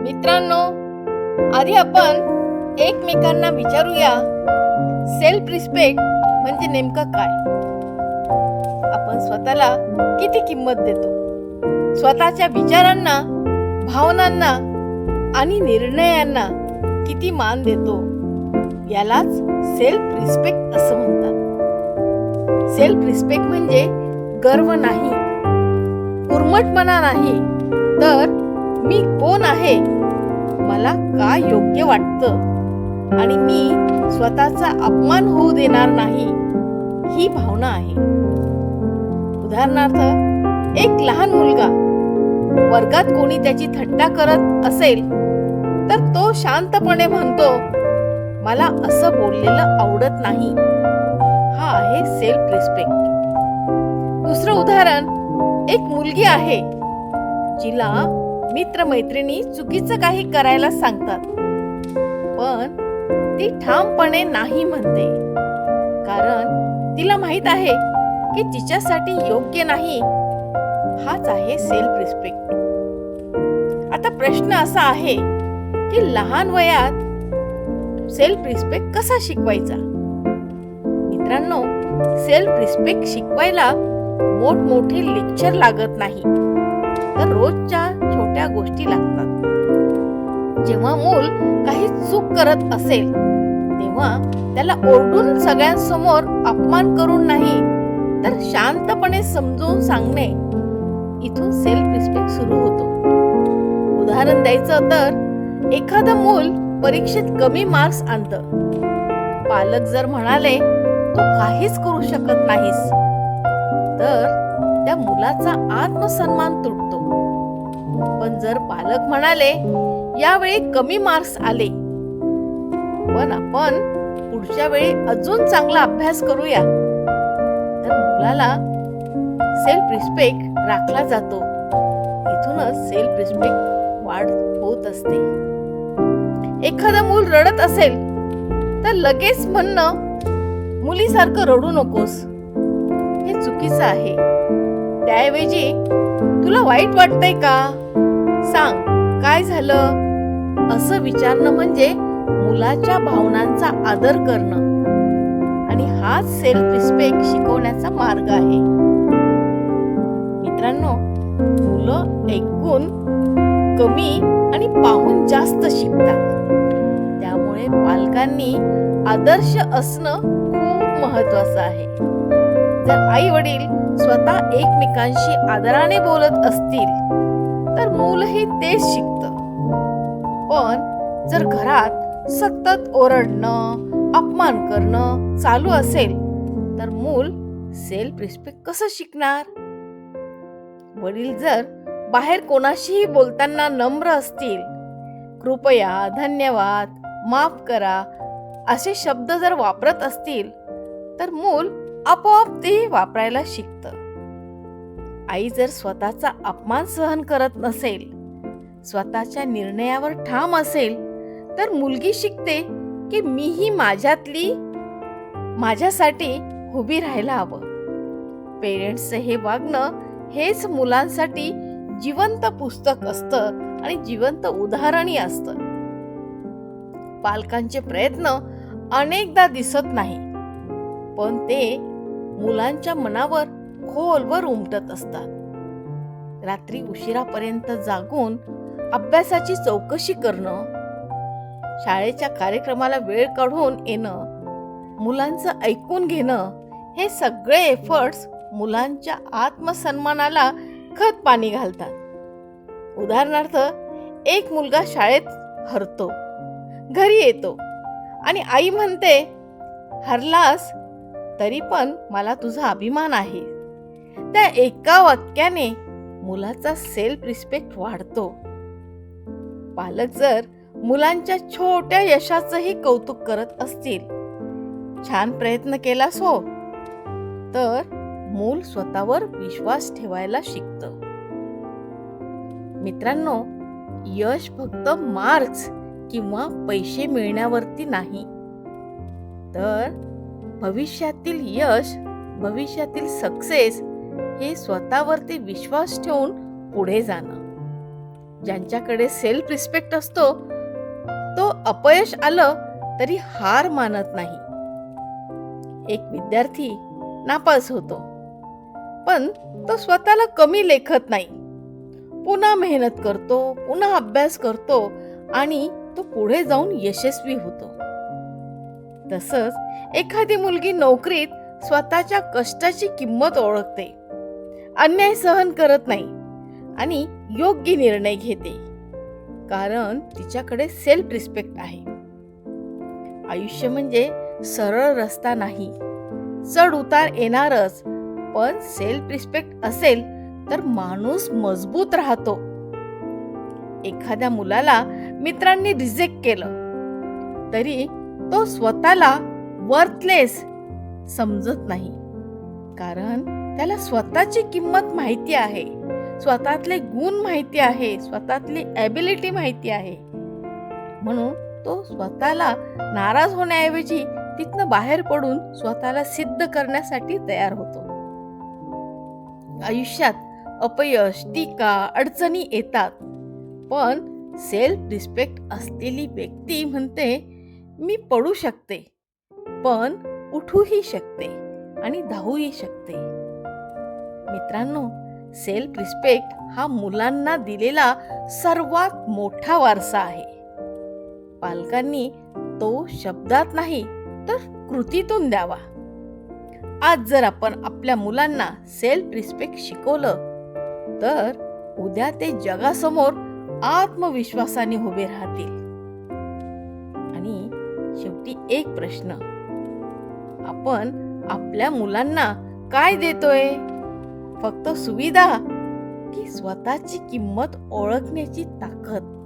मित्रांनो, आधी आपण एकमेकांना विचारूया, सेल्फ रिस्पेक्ट म्हणजे नेमकं काय? आपण स्वतःला किती किंमत देतो? स्वतःच्या विचारांना, भावनांना आणि निर्णयांना किती मान देतो? यालाच सेल्फ रिस्पेक्ट असं म्हणतात. सेल्फ रिस्पेक्ट म्हणजे गर्व नाही, उर्मटपणा नाही, तर मी कोण आहे, मला काय योग्य वाटतं आणि मी स्वतःचा अपमान होऊ देणार नाही, ही भावना आहे. उदाहरणार्थ, एक लहान मुलगा वर्गात कोणी त्याची थट्टा करत असेल तर तो शांतपणे म्हणतो, मला असं बोललेलं आवडत नाही. हा आहे सेल्फ रिस्पेक्ट. दुसरं उदाहरण, एक मुलगी आहे जिला मित्रमैत्रिणी चुकीचं काही करायला सांगतात, पण ती ठामपणे नाही म्हणते, कारण तिला माहित आहे की तिच्यासाठी योग्य नाही. हाच आहे सेल्फ रिस्पेक्ट. आता प्रश्न असा आहे की लहान वयात सेल्फ रिस्पेक्ट कसा शिकवायचा? मित्रांनो, सेल्फ रिस्पेक्ट शिकवायला मोठमोठे लेक्चर लागत नाही, तर रोजच्या छोट्या गोष्टी लागतात. जेव्हा मूल काही चूक करत असेल तेव्हा त्याला ओरडून सगळ्यांसमोर अपमान करून नाही, तर शांतपणे समजून सांगणे, इथून सेल्फ रिस्पेक्ट सुरू होतो. उदाहरण द्यायचं तर, एखादं मूल परीक्षेत कमी मार्क्स आणतं. पालक जर म्हणाले तू काहीच करू शकत नाहीस, तर त्या मुलाचा आत्मसन्मान तुटतो. पण जर पालक म्हणाले यावेळी कमी मार्क्स आले, पण आपण पुढच्या वेळी अजून चांगला अभ्यास करूया, तर मुलाला सेल्फ रिस्पेक्ट राखला जातो. इथूनच सेल्फ रिस्पेक्ट वाढ होत असते. एखादं मूल रडत असेल तर लगेच म्हणणं, मुलीसारखं रडू नकोस, हे चुकीचं आहे. त्याऐवजी तुला वाईट वाटतंय का, सांग काय झालं, असं विचारणं म्हणजे मुलाच्या भावनांचा आदर करणं, आणि हाच सेल्फ रिस्पेक्ट शिकवण्याचा मार्ग आहे. मित्रांनो, मुलं ऐकून कमी आणि पाहून जास्त शिकतात. त्यामुळे पालकांनी आदर्श असणं खूप महत्वाचं आहे. जर आई वडील स्वतः एकमेकांशी आदराने बोलत असतील तर मूलही तेच शिकतं. पण जर घरात सतत ओरडणं, अपमान करणं चालू असेल तर मूल सेल्फ रिस्पेक्ट कसं शिकणार? वडील जर बाहेर कोणाशीही बोलताना नम्र असतील, कृपया, धन्यवाद, माफ करा असे शब्द जर वापरत असतील तर मूल आपोआप ते वापरायला शिकतं. आई जर स्वतःचा अपमान सहन करत नसेल, स्वतःच्या निर्णयावर ठाम असेल, तर मुलगी शिकते की मीही माझ्यासाठी उभी राहायला हवं. पेरेंट्सचं हे वागणं हेच मुलांसाठी जिवंत पुस्तक असतं आणि जिवंत उदाहरणही असतं. पालकांचे प्रयत्न अनेकदा दिसत नाही, पण ते मुलांच्या मनावर खोलवर उमटत असतात. रात्री उशिरापर्यंत जागून अभ्यासाची चौकशी करणं, शाळेच्या कार्यक्रमाला वेळ काढून येणं, मुलांचं ऐकून घेणं, हे सगळे एफर्ट्स मुलांच्या आत्मसन्मानाला खत पाणी घालतात. उदाहरणार्थ, एक मुलगा शाळेत हरतो, घरी येतो आणि आई म्हणते, हरलास तरी पण मला तुझा अभिमान आहे. त्या एका वाक्याने मुलाचा सेल्फ रिस्पेक्ट वाढतो. पालक जर मुलांच्या छोट्या यशाचंही कौतुक करत असतील, छान प्रयत्न केलास हो, तर मूल स्वतःवर विश्वास ठेवायला शिकतं. मित्रांनो, यश फक्त मार्क्स किंवा पैसे मिळण्यावरती नाही, तर भविष्यातील यश, भविष्यातील सक्सेस हे स्वतःवरती विश्वास ठेवून पुढे जाणं. ज्यांच्याकडे सेल्फ रिस्पेक्ट असतो तो अपयश आलं तरी हार मानत नाही. एक विद्यार्थी नापास होतो, पण तो स्वतःला कमी लेखत नाही. पुन्हा मेहनत करतो, पुन्हा अभ्यास करतो आणि तो पुढे जाऊन यशस्वी होतो. तसंच एखादी मुलगी नोकरीत स्वतःच्या कष्टाची किंमत ओळखते, अन्याय सहन करत नाही आणि योग्य निर्णय घेते, कारण तिच्याकडे सेल्फ रिस्पेक्ट आहे. आयुष्य म्हणजे सरळ रस्ता नाही, चढ उतार येणारच, पण सेल्फ रिस्पेक्ट असेल तर माणूस मजबूत राहतो. एखाद्या मुलाला मित्रांनी रिजेक्ट केलं तरी तो स्वतःला वर्थलेस समजत नाही, कारण त्याला स्वतःची किंमत माहिती आहे, स्वतःतले गुण माहिती आहे, स्वतःतली एबिलिटी माहिती आहे. म्हणून तो स्वतःला नाराज होण्याऐवजी तिथनं बाहेर पडून स्वतःला सिद्ध करण्यासाठी तयार होतो. आयुष्यात अपयश, टीका, अडचणी येतात, पण सेल्फ रिस्पेक्ट असलेली व्यक्ती म्हणते, मी पडू शकते, पण उठूही शकते आणि धावूही शकते. मित्रांनो, सेल्फ रिस्पेक्ट हा मुलांना दिलेला सर्वात मोठा वारसा आहे. पालकांनी तो शब्दात नाही तर कृतीतून द्यावा. आज जर आपण आपल्या मुलांना सेल्फ रिस्पेक्ट शिकवलं तर उद्या ते जगासमोर आत्मविश्वासाने उभे राहतील. आणि शेवटी एक प्रश्न, आपण आपल्या मुलांना काय देतोय? फक्त सुविधा की स्वतःची किंमत ओळखण्याची ताकद?